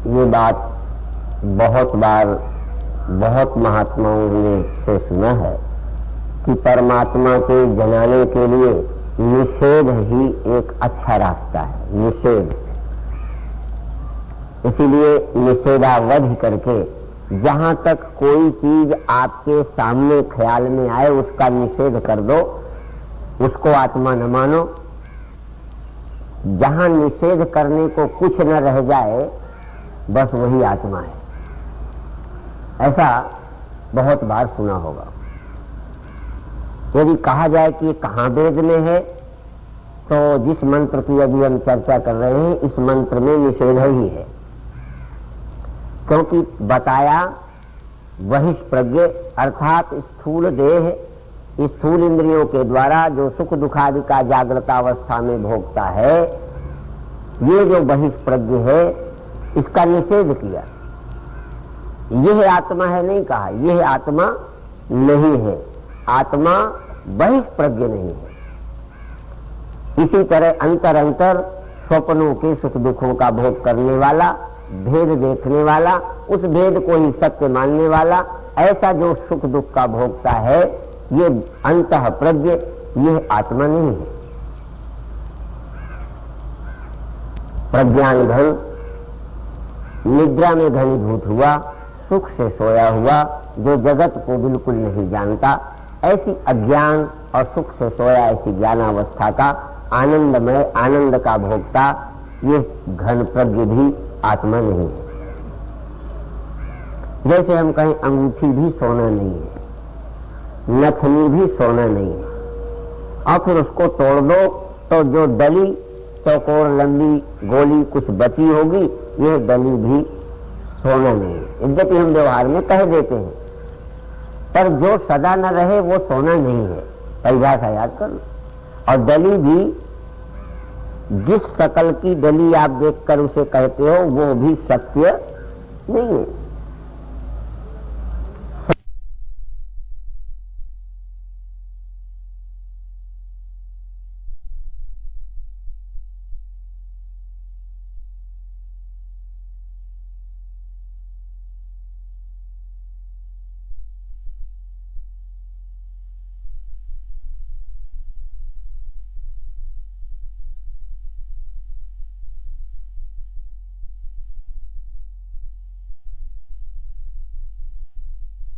ये बात बहुत बार बहुत महात्माओं ने से सुना है कि परमात्मा के जनाने के लिए निषेध ही एक अच्छा रास्ता है। निषेध, इसीलिए निषेधावधि करके जहां तक कोई चीज आपके सामने ख्याल में आए उसका निषेध कर दो, उसको आत्मा न मानो। जहां निषेध करने को कुछ न रह जाए बस वही आत्मा है। ऐसा बहुत बार सुना होगा। यदि कहा जाए कि कहाँ वेद में है, तो जिस मंत्र की अभी हम चर्चा कर रहे हैं इस मंत्र में निषेध ही है, क्योंकि बताया बहिष्प्रज्ञ अर्थात स्थूल देह, स्थूल इंद्रियों के द्वारा जो सुख दुखादि का जागृतावस्था में भोगता है, ये जो बहिष्प्रज्ञ है इसका निषेध किया। यह आत्मा है नहीं कहा, यह आत्मा नहीं है, आत्मा बहिष्प्रज्ञ नहीं है। इसी तरह अंतर अंतर स्वप्नों के सुख दुखों का भोग करने वाला, भेद देखने वाला, उस भेद को ही सत्य मानने वाला, ऐसा जो सुख दुख का भोगता है ये अंतः प्रज्ञ, यह आत्मा नहीं है। प्रज्ञान घन निद्रा में घनीभूत हुआ, सुख से सोया हुआ, जो जगत को बिल्कुल नहीं जानता, ऐसी अज्ञान और सुख से सोया ऐसी ज्ञानावस्था का आनंदमय आनंद का भोगता, ये घन प्रज्ञ भी आत्मा नहीं है। जैसे हम कहें अंगूठी भी सोना नहीं है, नथनी भी सोना नहीं है, और फिर उसको तोड़ दो तो जो डली चौकोर लंबी गोली कुछ बची होगी, यह डली भी सोना नहीं है। यद्यपि हम व्यवहार में कह देते हैं, पर जो सदा न रहे वो सोना नहीं है। परिभाषा याद कर लो। और डली भी, जिस शकल की डली आप देखकर उसे कहते हो वो भी सत्य नहीं है।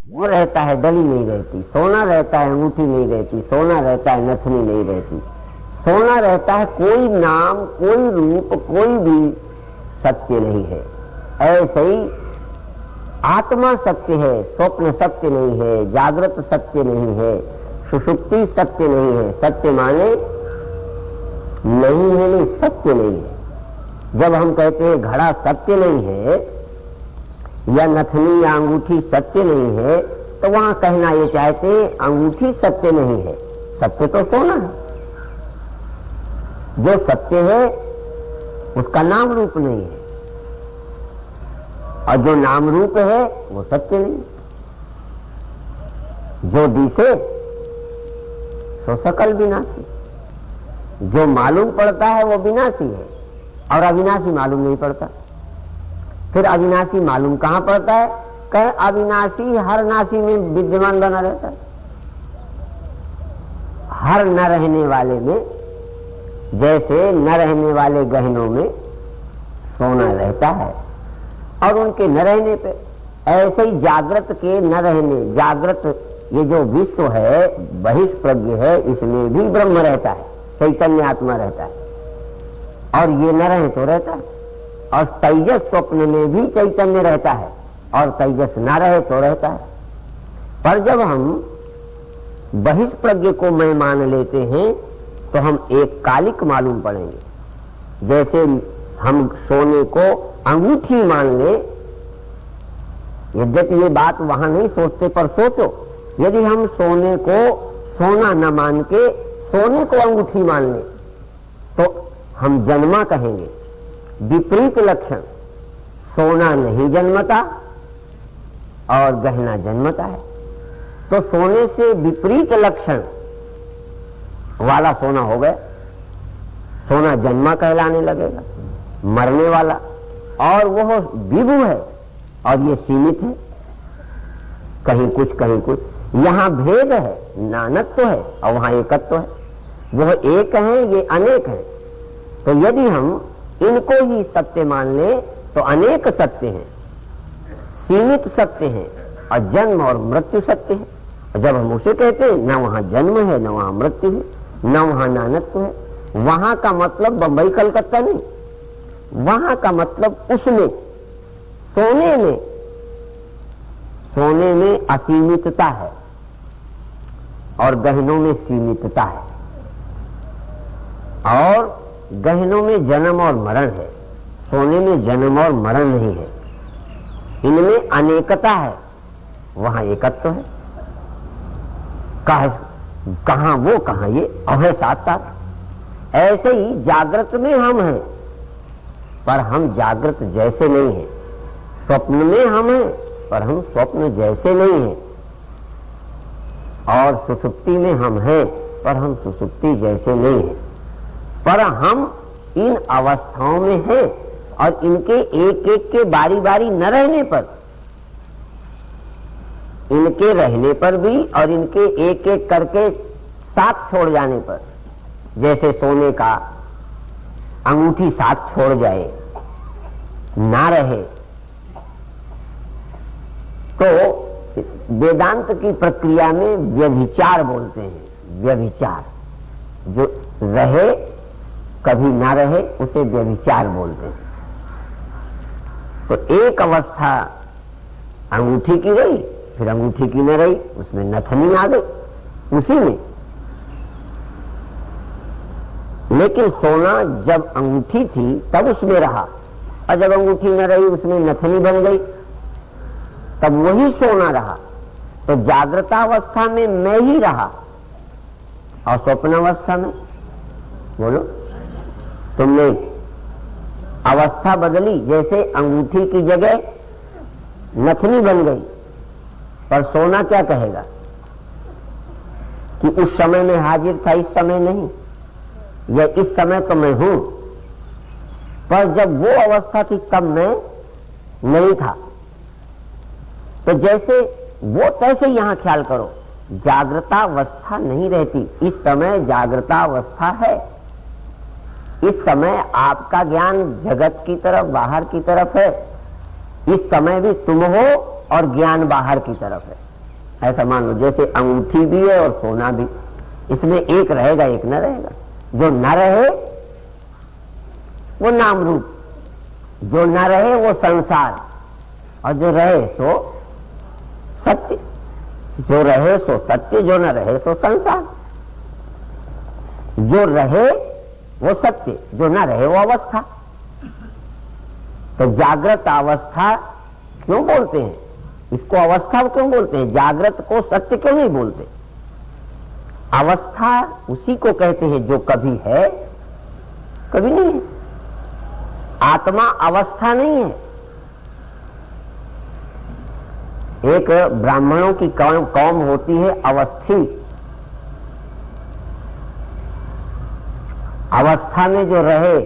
वो रहता है, डली नहीं रहती। सोना रहता है, अंगूठी नहीं रहती। सोना रहता है, नथनी नहीं रहती। सोना रहता है, कोई नाम, कोई रूप, कोई भी सत्य नहीं है। ऐसे ही आत्मा सत्य है, स्वप्न सत्य नहीं है, जागृत सत्य नहीं है, सुषुप्ति सत्य नहीं है। सत्य माने नहीं है, नहीं सत्य नहीं है। जब हम कहते हैं घड़ा सत्य नहीं है या नथनी या अंगूठी सत्य नहीं है, तो वहां कहना ये चाहते हैं अंगूठी सत्य नहीं है, सत्य तो सोना है। जो सत्य है उसका नाम रूप नहीं है, और जो नाम रूप है वो सत्य नहीं। जो दिसे सो सकल विनाशी, जो मालूम पड़ता है वो विनाशी है, और अविनाशी मालूम नहीं पड़ता। फिर अविनाशी मालूम कहां पड़ता है? कहे अविनाशी हर नाशी में विद्यमान बना रहता है। हर न रहने वाले में, जैसे न रहने वाले गहनों में सोना रहता है, और उनके न रहने पे ऐसे ही जागृत के न रहने, जागृत ये जो विश्व है बहिष्प्रज्ञ है, इसमें भी ब्रह्म रहता है, चैतन्य आत्मा रहता है, और ये न रहे तो रहता है। और तेजस स्वप्न में भी चैतन्य रहता है, और तेजस ना रहे तो रहता है। पर जब हम बहिष्प्रज्ञ को मैं मान लेते हैं तो हम एक कालिक मालूम पड़ेंगे। जैसे हम सोने को अंगूठी मान ले, यद्यपि ये बात वहां नहीं सोचते, पर सोचो यदि हम सोने को सोना न मान के सोने को अंगूठी मान ले तो हम जन्मा कहेंगे। विपरीत लक्षण, सोना नहीं जन्मता और गहना जन्मता है, तो सोने से विपरीत लक्षण वाला सोना हो गया। सोना जन्मा कहलाने लगेगा, मरने वाला। और वह विभु है और ये सीमित है, कहीं कुछ कहीं कुछ। यहां भेद है, नानत्व है और वहां एकत्व है। वह एक है, ये अनेक है। तो यदि हम इनको ही सत्य मान ले तो अनेक सत्य हैं, सीमित सत्य हैं और जन्म और मृत्यु सत्य है। और जब हम उसे कहते हैं न वहां जन्म है, न वहां मृत्यु है, न वहां नानत्व है, वहां का मतलब बंबई कलकत्ता नहीं, वहां का मतलब उसमें, सोने में असीमितता है और गहनों में सीमितता है, और गहनों में जन्म और मरण है, सोने में जन्म और मरण नहीं है। इनमें अनेकता है, वहां एकत्व है। कहां वो कहां ये, और है साथ साथ। ऐसे ही जागृत में हम हैं, पर हम जागृत जैसे नहीं हैं। स्वप्न में हम हैं, पर हम स्वप्न जैसे नहीं हैं। और सुषुप्ति में हम हैं, पर हम सुषुप्ति जैसे नहीं हैं। पर हम इन अवस्थाओं में हैं और इनके एक एक के बारी बारी न रहने पर, इनके रहने पर भी और इनके एक एक करके साथ छोड़ जाने पर, जैसे सोने का अंगूठी साथ छोड़ जाए, ना रहे, तो वेदांत की प्रक्रिया में व्यभिचार बोलते हैं। व्यभिचार, जो रहे कभी ना रहे उसे व्यभिचार बोलते हैं। तो एक अवस्था अंगूठी की रही, फिर अंगूठी की न रही, उसमें नथनी आ गई उसी में। लेकिन सोना जब अंगूठी थी तब उसमें रहा, और जब अंगूठी न रही उसमें नथनी बन गई, तब वही सोना रहा। तो जागृतावस्था में मैं ही रहा और स्वप्नावस्था में, बोलो, तुमने अवस्था बदली, जैसे अंगूठी की जगह नथनी बन गई, पर सोना क्या कहेगा कि उस समय में हाजिर था, इस समय नहीं, या इस समय तो मैं हूं, पर जब वो अवस्था थी तब मैं नहीं था। तो जैसे वो तैसे यहां ख्याल करो, जागृतावस्था नहीं रहती, इस समय जागृतावस्था है। इस समय आपका ज्ञान जगत की तरफ, बाहर की तरफ है। इस समय भी तुम हो और ज्ञान बाहर की तरफ है, ऐसा मान लो। जैसे अंगूठी भी है और सोना भी, इसमें एक रहेगा एक न रहेगा। जो न रहे वो नाम रूप, जो न रहे वो संसार, और जो रहे सो सत्य। जो रहे सो सत्य, जो न रहे सो संसार। जो रहे वो सत्य, जो न रहे वो अवस्था। तो जागृत अवस्था क्यों बोलते हैं, इसको अवस्था क्यों बोलते हैं, जागृत को सत्य क्यों नहीं बोलते? अवस्था उसी को कहते हैं जो कभी है कभी नहीं है। आत्मा अवस्था नहीं है। एक ब्राह्मणों की कौम होती है अवस्थी। अवस्था में जो रहे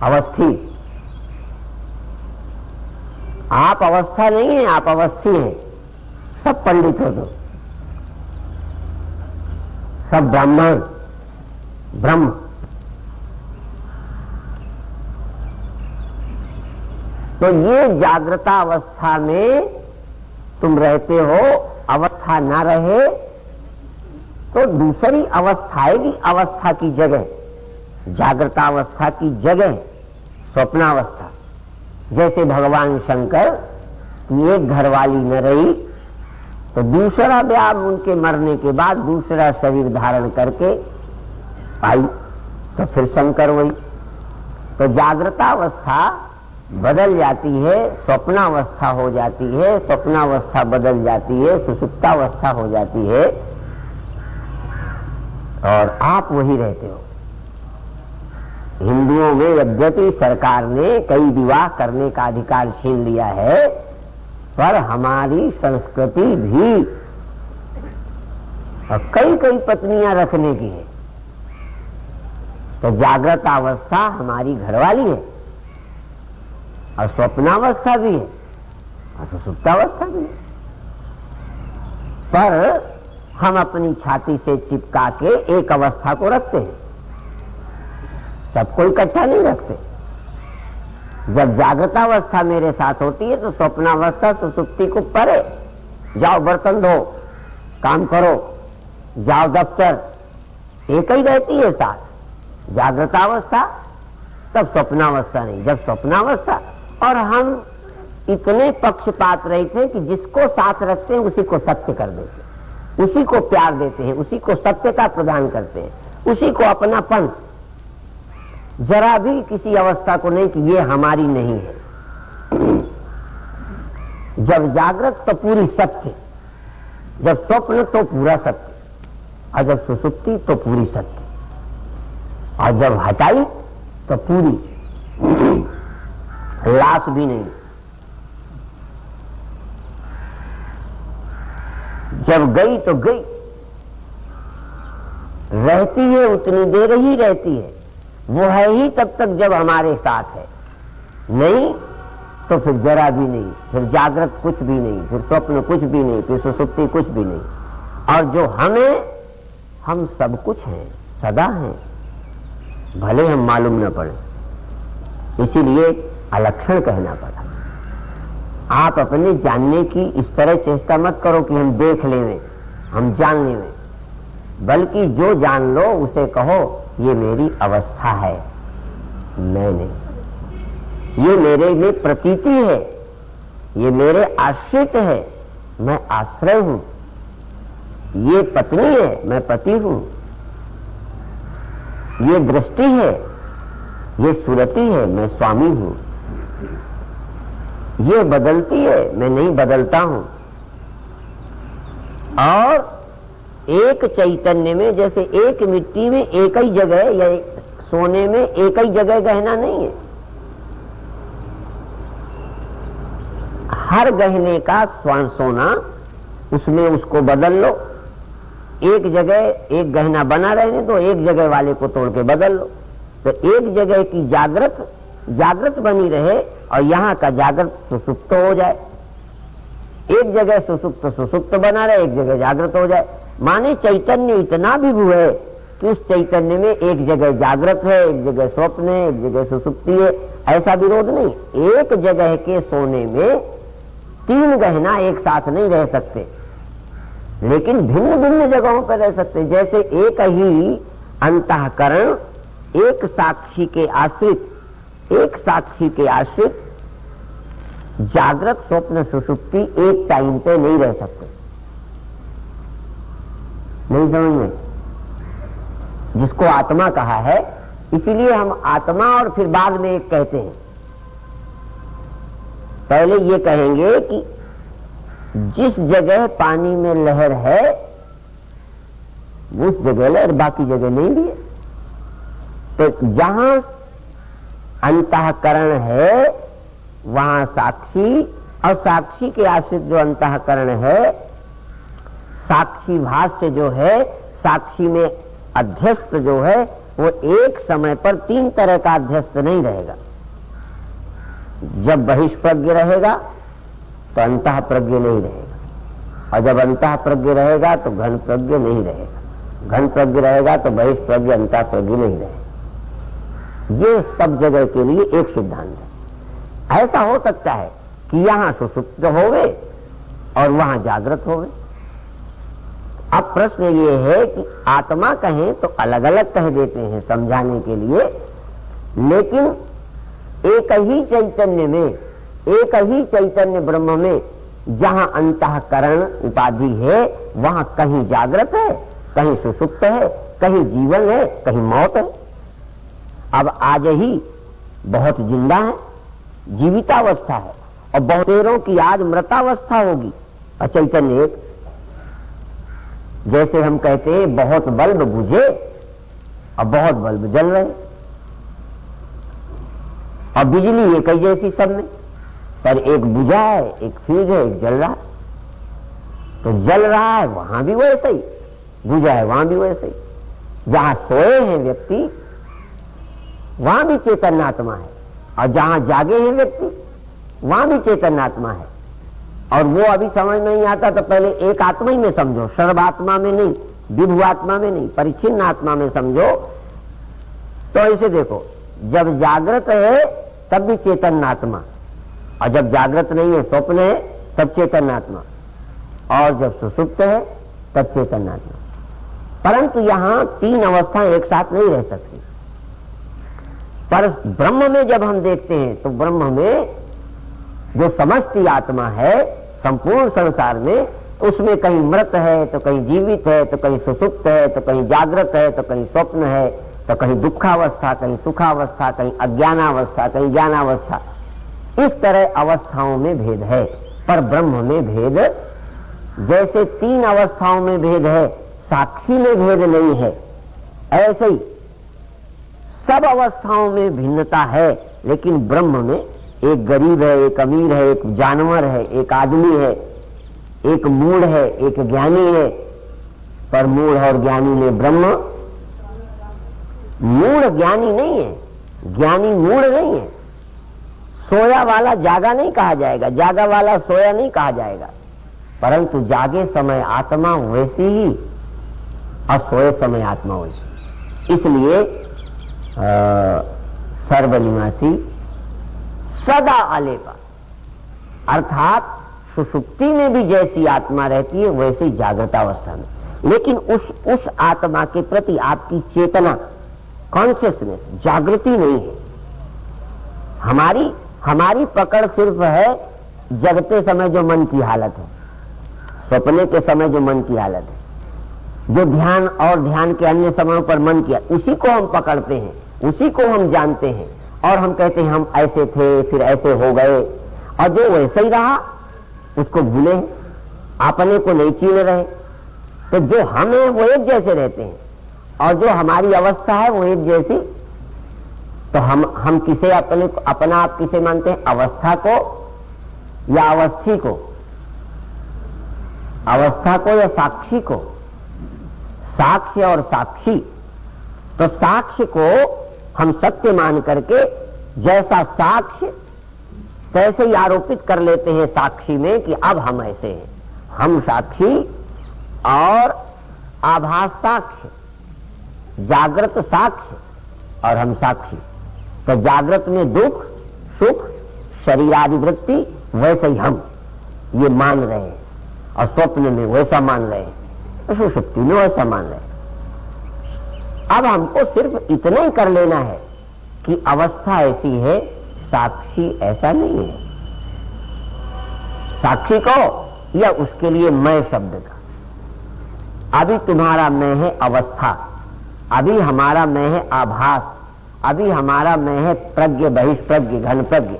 अवस्थी। आप अवस्था नहीं है, आप अवस्थी हैं। सब पंडित हो तो, सब ब्राह्मण, ब्रह्म। तो ये जागृता अवस्था में तुम रहते हो, अवस्था ना रहे तो दूसरी अवस्था आएगी। अवस्था की जगह, जागृतावस्था की जगह स्वप्नावस्था। जैसे भगवान शंकर की एक घरवाली न रही तो दूसरा ब्याह उनके मरने के बाद दूसरा शरीर धारण करके आई, तो फिर शंकर हुई। तो जागृतावस्था बदल जाती है, स्वप्नावस्था हो जाती है, स्वप्नावस्था बदल जाती है, सुषुप्तावस्था हो जाती है, और आप वही रहते हो। हिंदुओं में यद्यपि सरकार ने कई विवाह करने का अधिकार छीन लिया है, पर हमारी संस्कृति भी कई कई पत्नियां रखने की है। तो जागृत अवस्था हमारी घरवाली है और स्वप्नावस्था भी है और सुषुप्तावस्था भी है। पर हम अपनी छाती से चिपका के एक अवस्था को रखते हैं, सबको इकट्ठा नहीं रखते। जब जागृतावस्था मेरे साथ होती है तो स्वप्नावस्था सुसुप्ति को परे, जाओ बर्तन धो, काम करो, जाओ दफ्तर, एक ही रहती है साथ। जागृतावस्था तब स्वप्नावस्था नहीं। जब स्वप्नावस्था, और हम इतने पक्षपात रहे थे कि जिसको साथ रखते हैं उसी को सत्य कर देते हैं, उसी को प्यार देते हैं, उसी को सत्यता प्रदान करते हैं, उसी को अपनापन, जरा भी किसी अवस्था को नहीं कि ये हमारी नहीं है। जब जागृत तो पूरी सत्य, जब स्वप्न तो पूरा सत्य, और जब सुसुप्ति तो पूरी सत्य, और जब हटाई तो पूरी लाश भी नहीं। जब गई तो गई, रहती है उतनी देर ही रहती है, वो है ही तब तक जब हमारे साथ है, नहीं तो फिर जरा भी नहीं, फिर जागृत कुछ भी नहीं, फिर स्वप्न कुछ भी नहीं, फिर सुसुप्ति कुछ भी नहीं। और जो हमें, हम सब कुछ हैं, सदा हैं, भले हम मालूम न पड़े, इसीलिए अलक्षण कहना पड़ा। आप अपने जानने की इस तरह चेष्टा मत करो कि हम देख लें, हम जान लें, बल्कि जो जान लो उसे कहो ये मेरी अवस्था है, मैं नहीं। ये मेरे में प्रतीति है, ये मेरे आश्रित है, मैं आश्रय हूं। ये पत्नी है, मैं पति हूं। ये दृष्टि है, ये सुरति है, मैं स्वामी हूं। ये बदलती है, मैं नहीं बदलता हूं। और एक चैतन्य में, जैसे एक मिट्टी में एक ही जगह, या सोने में एक ही जगह गहना नहीं है, हर गहने का सोना, उसमें उसको बदल लो। एक जगह एक गहना बना रहने तो एक जगह वाले को तोड़ के बदल लो, तो एक जगह की जागृत बनी रहे और यहाँ का जागृत सुसुप्त हो जाए। एक जगह सुसुप्त बना रहे, एक जगह जागृत हो जाए। माने चैतन्य इतना विभु है कि उस चैतन्य में एक जगह जागृत है, एक जगह स्वप्न है, एक जगह सुसुप्ति है, ऐसा विरोध नहीं। एक जगह के सोने में तीन गहना एक साथ नहीं रह सकते, लेकिन भिन्न भिन्न जगहों पर रह सकते। जैसे एक ही अंतःकरण एक साक्षी के आश्रित जागृत स्वप्न सुषुप्ति एक टाइम पे नहीं रह सकते। नहीं समझ में? जिसको आत्मा कहा है, इसीलिए हम आत्मा और फिर बाद में एक कहते हैं। पहले ये कहेंगे कि जिस जगह पानी में लहर है उस जगह लहर, बाकी जगह नहीं भी है। तो जहां अंतःकरण है वहां साक्षी, और साक्षी के आश्रित जो अंतःकरण है, साक्षी भाष्य जो है, साक्षी में अध्यस्त जो है, वो एक समय पर तीन तरह का अध्यस्त नहीं रहेगा। जब बहिष्प्रज्ञ रहेगा तो अंतः प्रज्ञ नहीं रहेगा, और जब अंतः प्रज्ञ रहेगा तो घन प्रज्ञ नहीं रहेगा, घन प्रज्ञ रहेगा तो बहिष्प्रज्ञ अंतः प्रज्ञ नहीं रहेगा। ये सब जगह के लिए एक सिद्धांत है। ऐसा हो सकता है कि यहां सुषुप्त होवे और वहां जागृत होवे। अब प्रश्न ये है कि आत्मा कहें तो अलग अलग कह देते हैं समझाने के लिए, लेकिन एक ही चैतन्य में, एक ही चैतन्य ब्रह्म में जहां अंतःकरण उपाधि है वहां कहीं जागृत है, कहीं सुषुप्त है, कहीं जीवन है, कहीं मौत है। अब आज ही बहुत जिंदा है, जीवितावस्था है, और बहुत देरों की आज मृतावस्था होगी, और चैतन्य एक। जैसे हम कहते हैं बहुत बल्ब बुझे और बहुत बल्ब जल रहे, और बिजली एक ही जैसी सब में, पर एक बुझा है, एक फ्यूज है, एक जल रहा है। तो जल रहा है वहां भी वैसे ही, बुझा है वहां भी वैसे ही। जहां सोए हैं व्यक्ति वहां भी चेतन आत्मा है, और जहां जागे हैं व्यक्ति वहां भी चैतन्य आत्मा है। और वो अभी समझ नहीं आता तो पहले एक आत्मा ही में समझो, सर्वात्मा में नहीं, विभु आत्मा में नहीं, परिच्छिन्न आत्मा में समझो। तो ऐसे देखो, जब जागृत है तब भी चैतन्य आत्मा, और जब जागृत नहीं है, स्वप्न है, तब चैतन्य आत्मा, और जब सुषुप्त है तब चैतन्य आत्मा। परंतु यहां तीन अवस्थाएं एक साथ नहीं रह सकती। पर ब्रह्म में जब हम देखते हैं तो ब्रह्म में जो समष्टि आत्मा है संपूर्ण संसार में, उसमें कहीं मृत है तो कहीं जीवित है, तो कहीं सुषुप्त है, तो कहीं जागृत है, तो कहीं स्वप्न है, तो कहीं दुखावस्था, कहीं सुखावस्था, कहीं अज्ञानावस्था, कहीं ज्ञानावस्था। इस तरह अवस्थाओं में भेद है। पर ब्रह्म में भेद, जैसे तीन अवस्थाओं में भेद है, साक्षी में भेद नहीं है, ऐसे ही सब अवस्थाओं में भिन्नता है। लेकिन ब्रह्म में एक गरीब है, एक अमीर है, एक जानवर है, एक आदमी है, एक मूढ़ है, एक ज्ञानी है। पर मूढ़ और ज्ञानी में ब्रह्म, मूढ़ ज्ञानी नहीं है, ज्ञानी मूढ़ नहीं है। सोया वाला जागा नहीं कहा जाएगा, जागा वाला सोया नहीं कहा जाएगा, परंतु जागे समय आत्मा वैसी ही और सोए समय आत्मा वैसी। इसलिए सर्वनिवासी सदा आलेपा, अर्थात सुषुप्ति में भी जैसी आत्मा रहती है वैसी जागृत अवस्था में। लेकिन उस आत्मा के प्रति आपकी चेतना, कॉन्शियसनेस, जागृति नहीं है। हमारी पकड़ सिर्फ है जगते समय जो मन की हालत है, सपने के समय जो मन की हालत है, जो ध्यान और ध्यान के अन्य समयों पर मन किया, उसी को हम पकड़ते हैं, उसी को हम जानते हैं, और हम कहते हैं हम ऐसे थे फिर ऐसे हो गए, और जो वैसे ही रहा उसको भूले, अपने को नहीं चीन रहे। तो जो हम हैं वो एक जैसे रहते हैं, और जो हमारी अवस्था है वो एक जैसी। तो हम किसे अपना आप किसे मानते हैं, अवस्था को या अवस्थी को, अवस्था को या साक्षी को, साक्ष्य और साक्षी। तो साक्ष्य को हम सत्य मान करके जैसा साक्ष्य तैसे ही आरोपित कर लेते हैं साक्षी में कि अब हम ऐसे हैं, हम साक्षी और आभास साक्ष्य, जागृत साक्ष्य और हम साक्षी। तो जागृत में दुख सुख शरीर आदि वृत्ति वैसे ही हम ये मान रहे हैं, और स्वप्न में वैसा मान रहे हैं, और सुषुप्ति में वैसा मान रहे हैं। अब हमको सिर्फ इतना ही कर लेना है कि अवस्था ऐसी है, साक्षी ऐसा नहीं है। साक्षी को या उसके लिए मैं शब्द का, अभी तुम्हारा मैं है अवस्था, अभी हमारा मैं है आभास, अभी हमारा मैं है प्रज्ञ बहिष्प्रज्ञ घन प्रज्ञ,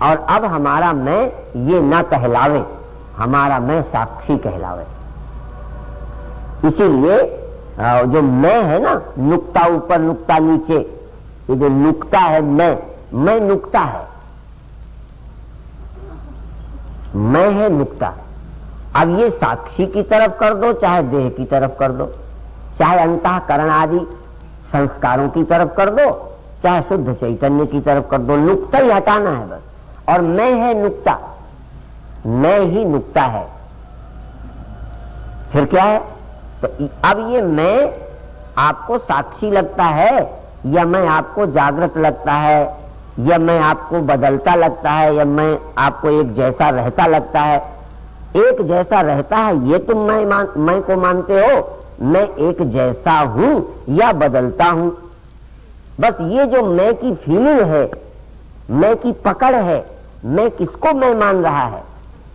और अब हमारा मैं ये न कहलावे, हमारा मैं साक्षी कहलावे। इसीलिए जो मैं है ना, नुक्ता ऊपर नुक्ता नीचे, ये जो नुक्ता है मैं नुक्ता है, मैं है नुक्ता। अब ये साक्षी की तरफ कर दो, चाहे देह की तरफ कर दो, चाहे अंतःकरण आदि संस्कारों की तरफ कर दो, चाहे शुद्ध चैतन्य की तरफ कर दो, नुक्ता ही हटाना है बस। और मैं है नुक्ता, मैं ही नुक्ता है। फिर क्या है? तो अब ये मैं आपको साक्षी लगता है, या मैं आपको जागृत लगता है, या मैं आपको बदलता लगता है, या मैं आपको एक जैसा रहता लगता है। एक जैसा रहता है ये तुम मैं को मानते हो, मैं एक जैसा हूं या बदलता हूं। बस ये जो मैं की फीलिंग है, मैं की पकड़ है, मैं किसको मैं मान रहा है,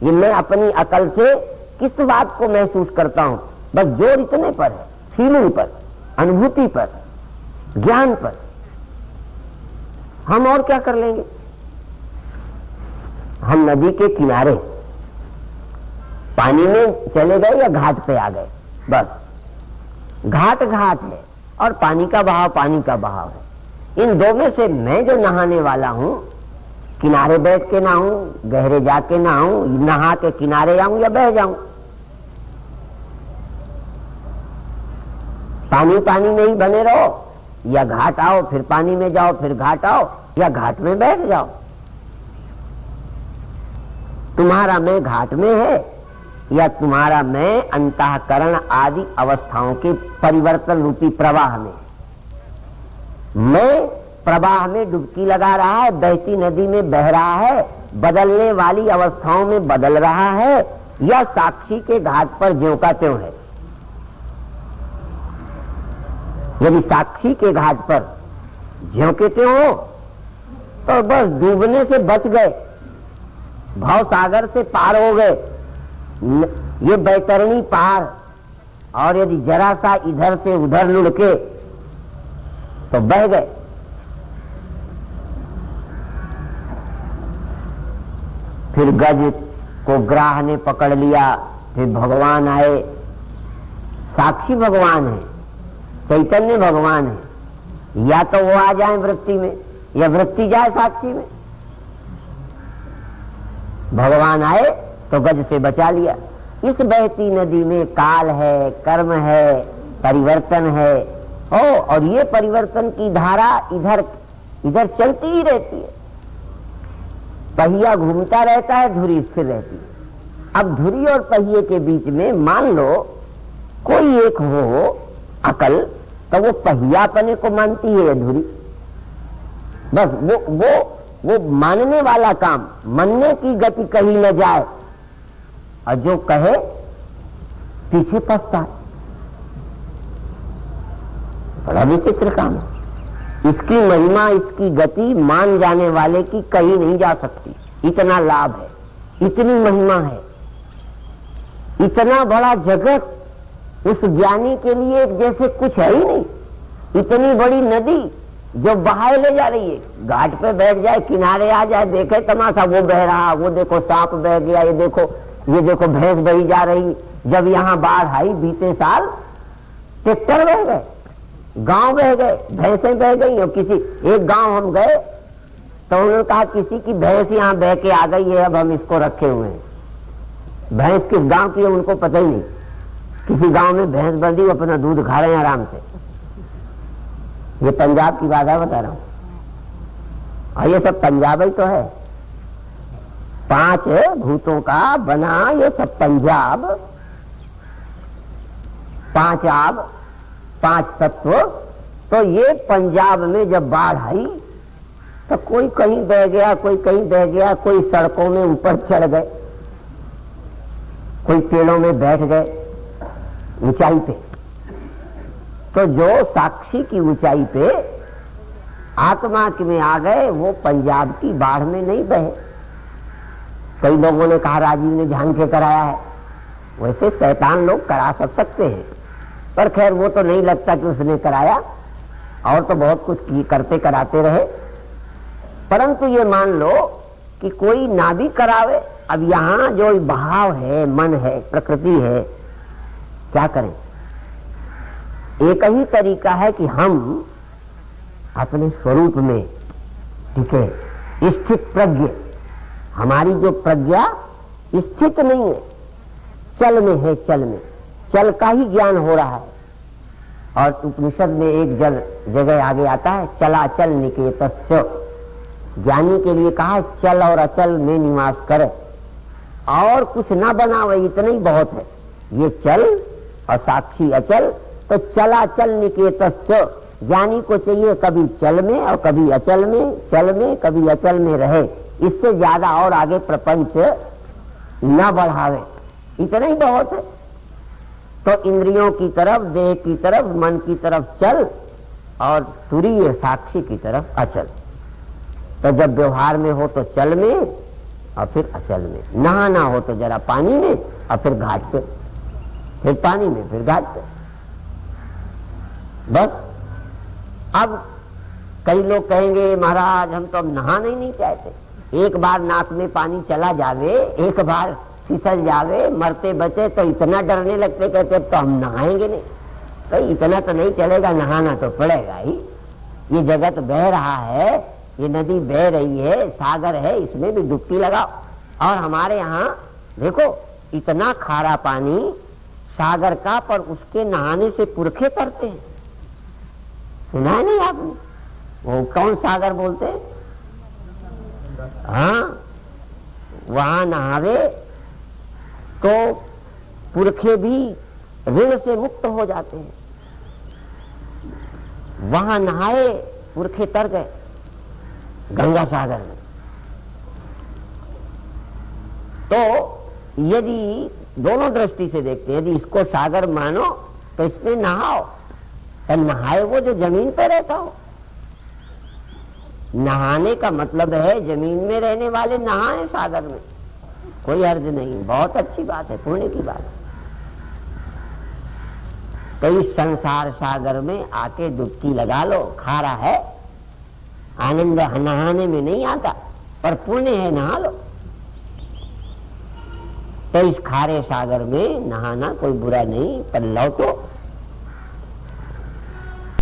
ये मैं अपनी अकल से किस बात को महसूस करता हूं, बस जोर इतने पर है, फीलिंग पर, अनुभूति पर, ज्ञान पर। हम और क्या कर लेंगे? हम नदी के किनारे पानी में चले गए या घाट पे आ गए, बस घाट घाट है और पानी का बहाव पानी का बहाव है। इन दो में से मैं जो नहाने वाला हूं, किनारे बैठ के नहाऊं, गहरे जाके नहाऊं, नहा के किनारे आऊं या बह जाऊं, पानी पानी में ही बने रहो, या घाट आओ फिर पानी में जाओ, फिर घाट आओ, या घाट में बैठ जाओ। तुम्हारा मैं घाट में है या तुम्हारा मैं अंतःकरण आदि अवस्थाओं के परिवर्तन रूपी प्रवाह में? मैं प्रवाह में डुबकी लगा रहा है, बहती नदी में बह रहा है, बदलने वाली अवस्थाओं में बदल रहा है, या साक्षी के घाट पर ज्यों का त्यों है? यदि साक्षी के घाट पर ज्यों के त्यों हो तो बस डूबने से बच गए, भाव सागर से पार हो गए, ये बैतरणी पार। और यदि जरा सा इधर से उधर लुढ़के तो बह गए। फिर गज को ग्राह ने पकड़ लिया, फिर भगवान आए। साक्षी भगवान है, चैतन्य भगवान है। या तो वो आ जाए वृत्ति में या वृत्ति जाए साक्षी में। भगवान आए तो गज से बचा लिया। इस बहती नदी में काल है, कर्म है, परिवर्तन है, और ये परिवर्तन की धारा इधर इधर चलती ही रहती है। पहिया घूमता रहता है, धुरी स्थिर रहती है। अब धुरी और पहिए के बीच में मान लो कोई एक हो अकल, तो वो पहियापने को मानती है धुरी। बस वो मानने वाला काम, मानने की गति कहीं न जाए, और जो कहे पीछे पछता। बड़ा विचित्र काम है। इसकी महिमा, इसकी गति मान जाने वाले की कहीं नहीं जा सकती। इतना लाभ है, इतनी महिमा है, इतना बड़ा जगत उस ज्ञानी के लिए जैसे कुछ है ही नहीं। इतनी बड़ी नदी जो बहाए ले जा रही है, घाट पे बैठ जाए, किनारे आ जाए, देखे तमाशा, वो बह रहा, वो देखो सांप बह गया, ये देखो भैंस बही जा रही। जब यहाँ बाढ़ आई बीते साल, ट्रैक्टर बह गए, गांव बह गए, भैंसें बह गई। और किसी एक गांव हम गए तो उन्होंने कहा किसी की भैंस यहाँ बह के आ गई है, अब हम इसको रखे हुए हैं। भैंस किस गांव की है उनको पता ही नहीं। किसी गांव में भैंस बंधी, अपना दूध खा रहे हैं आराम से। ये पंजाब की बात है, बता रहा हूं। और ये सब पंजाब ही तो है। 5 भूतों का बना ये सब पंजाब, 5 आब, 5 तत्व। तो ये पंजाब में जब बाढ़ आई तो कोई कहीं बह गया, कोई कहीं बह गया, कोई सड़कों में ऊपर चढ़ गए, कोई पेड़ों में बैठ गए ऊंचाई पे। तो जो साक्षी की ऊंचाई पे आत्मा में आ गए, वो पंजाब की बाढ़ में नहीं बहे। कई लोगों ने कहा राजीव ने जान के कराया है। वैसे शैतान लोग करा सकते हैं, पर खैर वो तो नहीं लगता कि उसने कराया, और तो बहुत कुछ करते कराते रहे। परंतु ये मान लो कि कोई ना भी करावे, अब यहाँ जो भाव है, मन है, प्रकृति है, क्या करें? एक ही तरीका है कि हम अपने स्वरूप में टिके, स्थित प्रज्ञ। हमारी जो प्रज्ञा स्थित नहीं है, चल में है, चल में, चल का ही ज्ञान हो रहा है। और उपनिषद में एक जगह आगे आता है, चलाचल निकेतश्च। ज्ञानी के लिए कहा है चल और अचल में निवास करे, और कुछ ना बनावे, इतना ही बहुत है। ये चल और साक्षी अचल, तो चलाचल निकेतश्च। ज्ञानी को चाहिए कभी चल में और कभी अचल में, चल में कभी अचल में रहे। इससे ज्यादा और आगे प्रपंच न बढ़ावे, इतना ही बहुत है। तो इंद्रियों की तरफ, देह की तरफ, मन की तरफ चल, और तुरीय साक्षी की तरफ अचल। तो जब व्यवहार में हो तो चल में और फिर अचल में। नहाना हो तो जरा पानी में और फिर घाट पे, फिर पानी में, फिर घाट पे। बस अब कई लोग कहेंगे महाराज हम तो अब नहाना ही नहीं चाहते। एक बार नाक में पानी चला जावे, एक बार फिसल जावे, मरते बचे तो इतना डरने लगते, कहते अब तो हम नहाएंगे नहीं। कहीं इतना तो नहीं चलेगा, नहाना तो पड़ेगा ही। ये जगत बह रहा है, ये नदी बह रही है, सागर है, इसमें भी डुबकी लगाओ। और हमारे यहाँ देखो इतना खारा पानी सागर का, पर उसके नहाने से पुरखे तरते हैं। सुना है नहीं आपने? वो कौन सागर बोलते हैं? हाँ, वहां नहावे तो पुरखे भी ऋण से मुक्त हो जाते हैं। वहां नहाए पुरखे तर गए गंगा सागर में। तो यदि दोनों दृष्टि से देखते हैं, यदि इसको सागर मानो तो इसमें नहाओ, तो नहाए वो जो जमीन पर रहता हो। नहाने का मतलब है जमीन में रहने वाले नहाए सागर में, कोई अर्ज नहीं। बहुत अच्छी बात है, पुण्य की बात है। तो इस संसार सागर में आके डुबकी लगा लो, खारा है, आनंद नहाने में नहीं आता, पर पुण्य है, नहा लो। तो इस खारे सागर में नहाना कोई बुरा नहीं, पर लौटो